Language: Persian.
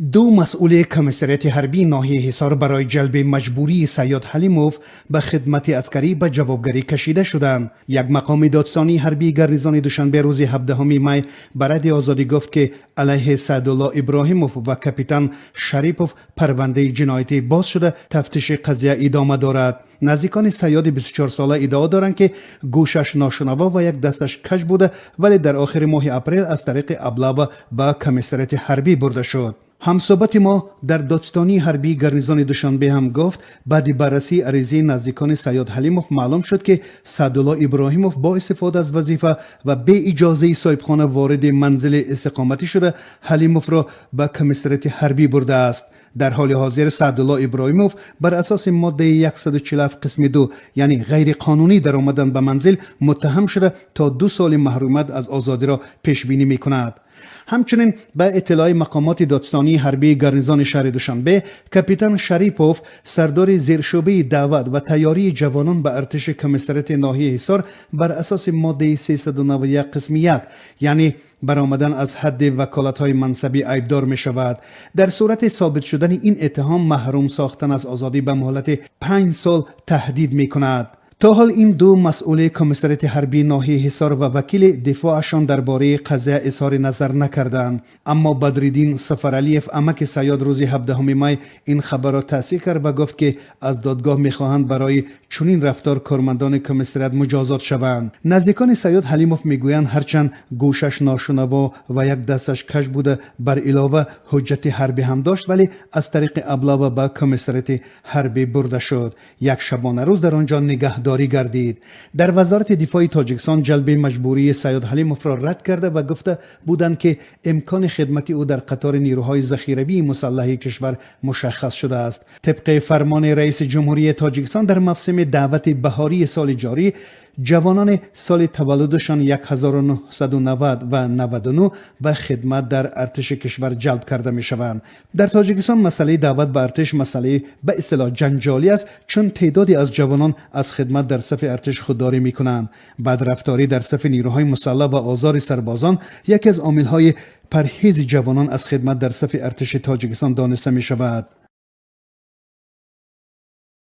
دو مسئول کمیسریت حربی ناحیه حصار برای جلب مجبوری سیاد حلیموف به خدمت عسکری به جوابگری کشیده شدند. یک مقام دادستانی حربی گارنیزون دوشنبه روز 17 می برای آزادی گفت که علیه سعدالله ابراهیموف و کاپیتان شریپوف پرونده جنایتی باز شده، تفتیش قضیه ادامه دارد. نزدیکان سیاد 24 ساله ادعا دارند که گوشش ناشنوا و یک دستش کج بوده، ولی در آخر ماه اپریل از طریق ابلاغ به کمیسریت حربی برده شد. همصحبت ما در دادستانی حربی گارنیزون دوشنبه هم گفت بعد بررسی عریضه نزدیکان سیاد حلیموف معلوم شد که سعدالله ابراهیموف با استفاده از وظیفه و به اجازه صاحبخانه وارد منزل استقامتی شده حلیموف را به کمیسریت حربی برده است. در حال حاضر سعدالله ابراهیموف بر اساس ماده 147 قسم 2 یعنی غیر قانونی در آمدن به منزل متهم شده تا 2 سال محرومیت از آزادی را پیش بینی می کند. همچنین به اطلاع مقامات دادستانی حربی گارنیزون شهر دوشنبه، کاپیتان شریپوف سردار زیرشعبه دعوت و تیاری جوانان به ارتش کمیسریت ناحیه حصار بر اساس ماده 391 قسم 1 یعنی برآمدن از حد وکالت‌های منصبی عیبدار می شود. در صورت ثابت شدن این اتهام محروم ساختن از آزادی به مهلت 5 سال تهدید می کند. تا حال این دو مسئول کمیسریت حربی ناحیه حصار و وکیل دفاعشان درباره قضیه اظهار نظر نکردند، اما بدرالدین سفرعلیف امک سیاد روز 17 می این خبر را تصحیح کرد و گفت که از دادگاه می‌خواهند برای چنین رفتار کارمندان کمیسریت مجازات شوند. نزدیکان سیاد حلیموف میگویند هرچند گوشش ناشنوا و یک دستش کج بوده، بر علاوه حجت حربی هم داشت، ولی از طریق ابلاغ به کمیسریت حربی برده شد. یک شبانه روز در آنجا نگهداری گردید. در وزارت دفاع تاجیکستان جلب مجبوری سیاد حلیموف را رد کرده و گفته بودند که امکان خدمت او در قطار نیروهای ذخیروی مسلح کشور مشخص شده است. طبق فرمان رئیس جمهوری تاجیکستان در موسم دعوت بهاری سال جاری، جوانان سال تولدشان 1990 و 99 به خدمت در ارتش کشور جلب کرده می شوند. در تاجیکستان مسئله دعوت به ارتش مسئله به اصطلاح جنجالی است، چون تعدادی از جوانان از خدمت در صف ارتش خودداری می کنند. بدرفتاری در صف نیروهای مسلح و آزار سربازان یکی از عامل‌های پرهیز جوانان از خدمت در صف ارتش تاجیکستان دانسته می شود.